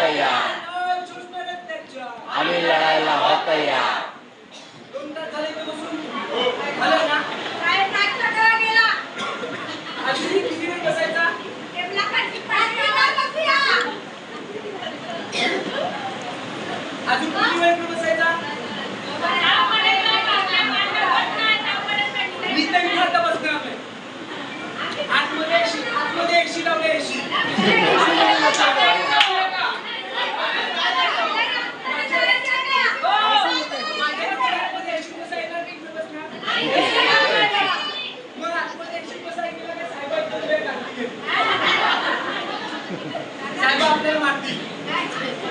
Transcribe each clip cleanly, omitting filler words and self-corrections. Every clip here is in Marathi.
तयार, आम्ही लढायला आहोत तयार. 2 तास झाले इथे बसून. झालं ना? काय नाश्ता करा गेला? अजूनही किती वेळ बसायचा? टेबलाकडची पाठीवर बसूया. अजून किती वेळ इथे बसायचा? मी तर इथे आता बसणार नाही. आतमध्ये एसी लावले एसी. साहेब आपल्याला मारतील.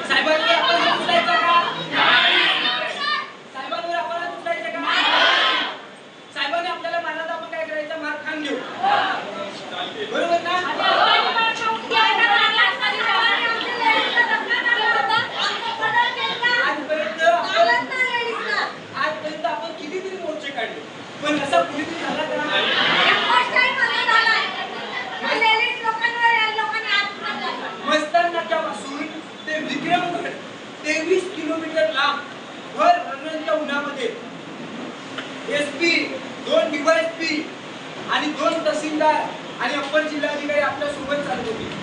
साहेबांवर आपण हात उचलायचा का? साहेबांवर आपण हात उचलायचा का? साहेबांनी आपल्याला मारला तर आपण काय करायचं? मार खाऊन घेऊ. बरोबर ना? आजपर्यंत आपण कितीतरी मोर्चे काढले, पण असा कुणीतरी झाला का? मस्तान नाक्यापासून ते विक्रमगड 23 किलोमीटर लांब भर रणच्या उन्हामध्ये एसपी, 2 डीवायएसपी आणि 2 तहसीलदार आणि अप्पर जिल्हाधिकारी आपल्या सोबत चालत होते.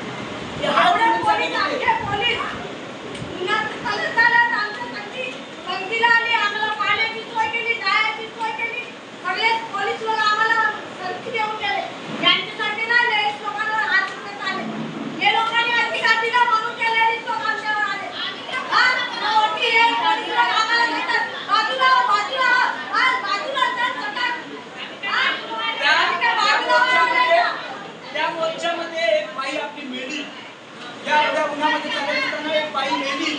त्या मोर्चामध्ये एक बाई आपली मेली. या एवढ्या उन्हामध्ये चालत असताना एक बाई मेली.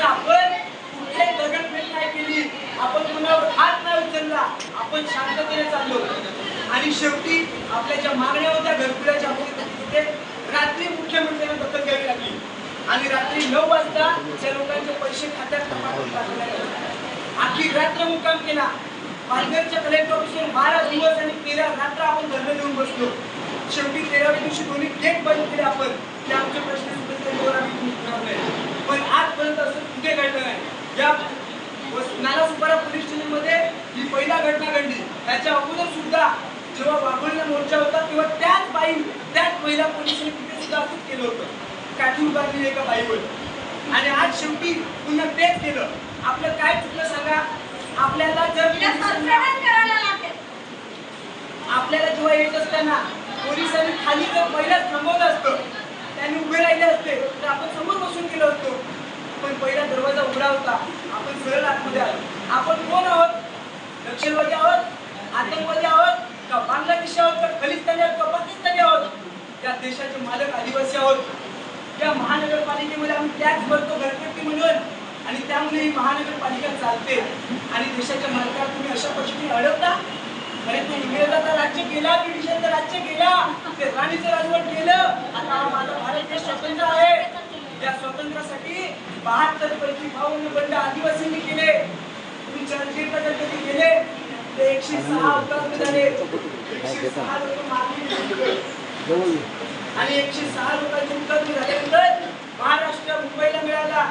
आपण कुठल्याही दगडफेक नाही केली, आपण कुणावर हात नाही उचलला, आपण शांततेने चाललो. आणि शेवटी आपल्या ज्या मागण्या होत्या घरकुलाच्या तिथे रात्री मुख्यमंत्र्यांना दखल घ्यावी लागली आणि रात्री 9 वाजता त्या लोकांचे पैसे खात्यात जमा करून टाकले. आखी रात्र मुक्काम केला. पालघरच्या कलेक्टर ऑफिसवर 12 दिवस आणि 13 रात्र आपण धरणे देऊन बसलो. शेवटी 13व्या दिवशी दोन्ही गेट बंद केले आपण की आमचे प्रश्न सुटल्यावर आम्ही नाही. पण आजपर्यंत असं कुठे घडलं नाही. या नालासोपारा पोलीस स्टेशनमध्ये ही पहिला घटना घडली. त्याच्या अगोदर सुद्धा जेव्हा वाघोलीला मोर्चा होता तेव्हा त्याच महिला पोलिसांनी तिथे सुद्धा असंच केलं होतं. काठी उभारली एका बाईवर. आणि आज शेवटी पुन्हा तेच केलं. आपलं काय चुकलं सांगा? आपल्याला जर आपल्याला जेव्हा येत असताना पोलिसांनी खाली जर पहिलाच थांबवलं असतं, त्यांनी उभे राहिले असते तर आपण समोर बसून गेलो असतो. पण पहिला दरवाजा उघडा होता. आपण सरळ आतमध्ये आलो. आपण कोण आहोत? नक्षलवादी आहोत? आतंकवादी आहोत? का बांगलादेशी आहोत? का खलिस्तानी आहोत? का पाकिस्तानी आहोत? या देशाचे मालक आदिवासी आहोत. या महानगरपालिकेमध्ये आम्ही टॅक्स भरतो घरपट्टी म्हणून आणि त्यामुळे ही महानगरपालिका चालते. आणि देशाच्या मालकाला तुम्ही अशा पद्धतीने अडवता? अरे तो इंग्रजाचा राज्य केला, ब्रिटिशांचं राज्य केला, ते राणीचं राजवट केलं. आता माझा भारत देश स्वतंत्र आहे. या स्वातंत्र्यासाठी 72 पैकी 52 बंड आदिवासींनी केले. तुम्ही चर्चगेटला जर कधी गेले ते 106 हुतात्मे झाले. 106 लोक मारले आणि 106 लोकांचे हुतात्मे झाल्यानंतर महाराष्ट्र मुंबईला मिळाला.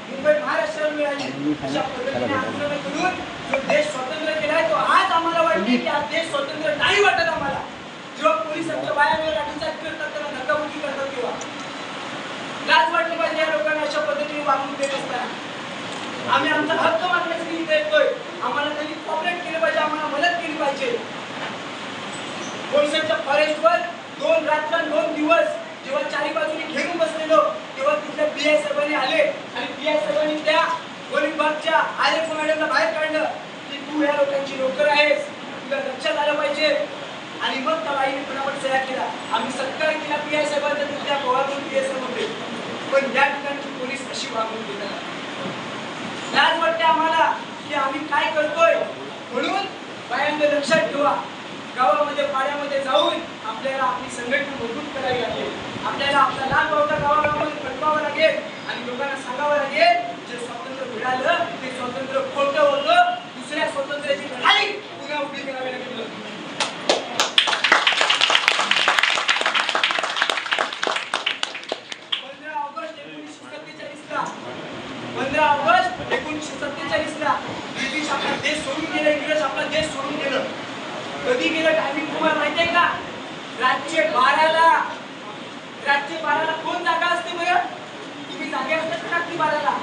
मुंबई महाराष्ट्राला मिळाली. अशा पद्धतीने आंदोलन करून जो देश स्वतंत्र केलाय तो आज आम्हाला वाटते की हा देश स्वतंत्र नाही वाटत आम्हाला. जेव्हा पोलीस आमच्या बायांवर लाठीचार्ज करतात, त्यांना धक्काबुक्की करतात, तेव्हा लाज वाटली पाहिजे या लोकांना अशा पद्धतीने वागणूक देत असताना. आम्ही आमचा हक्क मागण्यासाठी इथे येतोय. आम्हाला त्यांनी कॉपरेट केलं पाहिजे, आम्हाला मदत केली पाहिजे. कोळशाच्या फॉरेस्टवर 2 रात्र 2 दिवस जेव्हा चारी बाजूने घेऊन बसलेलो तेव्हा तिथल्या पीआय साहेबांनी आले आणि पीआय साहेबांनी त्या गोलीबागच्या आलेख मॅडमला बाहेर काढलं की तू या लोकांची नोकर आहेस, तुला लक्षात आलं पाहिजे. आणि मग त्या बाईने कुणावर सह्या केला. आम्ही सत्कार केला पीआय साहेबांचा तिथल्या पवारपूर पीआय साहेबांमध्ये. पण या ठिकाणची पोलीस अशी वागणूक देतात. लाज वाटते आम्हाला की आम्ही काय करतोय. म्हणून बायांना लक्षात ठेवा, गावामध्ये पाड्यामध्ये जाऊन आपल्याला आपली संघटना मजबूत करावी लागेल. आपल्याला आपला लाभ वावटा गावागावामध्ये पटवावा लागेल आणि लोकांना सांगावं लागेल जे स्वातंत्र्य मिळालं ते स्वातंत्र्य खोटं होतं. दुसऱ्या स्वातंत्र्याची लढाई पुन्हा उभी करावी लागेल. 15 ऑगस्ट रात्री 12ला कोण जागा असते बरं? तुम्ही जागे असतात का रात्री 12ला?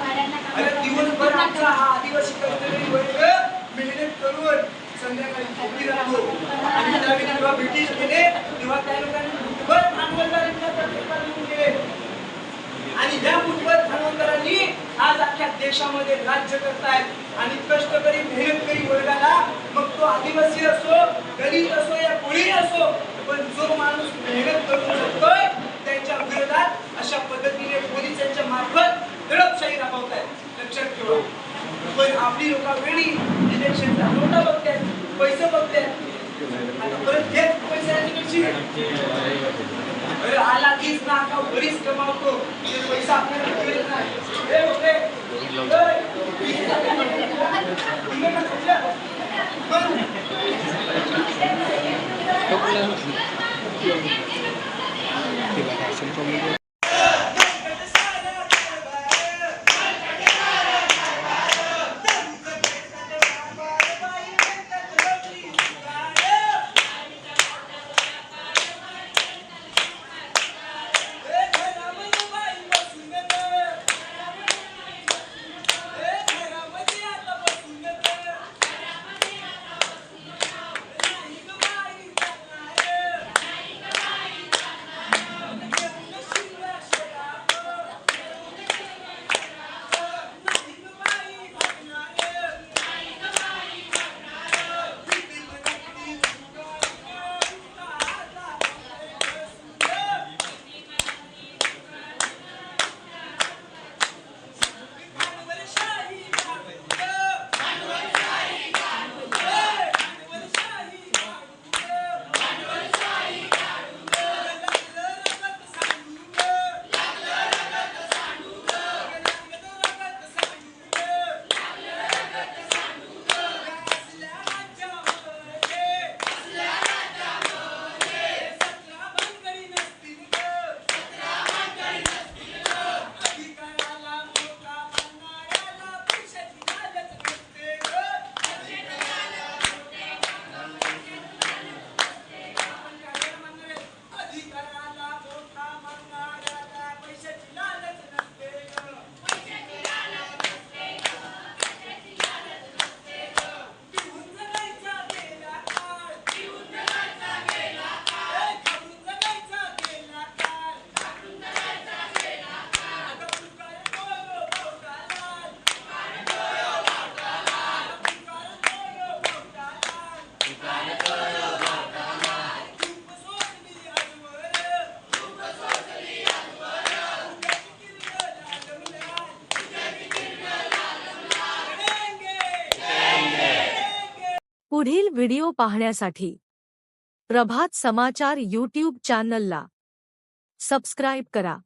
अरे दिवसभर आमचा हा आदिवासी कष्टकरी वर्ग मेहनत करून संध्याकाळी झोपी राहतो आणि त्यावेळी जेव्हा ब्रिटिश गेले तेव्हा त्या लोकांनी मुठभर भांडवलदारांच्या प्रत्येकाला घेऊन गेले आणि या मुठभर भांडवलदारांनी आज अख्ख्या देशामध्ये राज्य करतायत आणि कष्टकरी मेहनतकरी वर्गाला मग तो आदिवासी असो दलित असो या कोणी असो पण जो माणूस मेहनत करून जगतोय त्यांच्या विरोधात अशा पद्धतीने पोलिसांच्या मार्फत दडपशाही राबवतायत लक्षात ठेवा पण आपली लोक वेळी इलेक्शनचा नोटा बघतात पैसे बघतात आता परत घेत पैशाची कशी अरे आला तीच ना का बरीच कमावतो ते पैसा आपल्याला मिळत नाही हे होते पुढील व्हिडिओ पाहण्यासाठी प्रभात समाचार यूट्यूब चॅनलला सबस्क्राईब करा.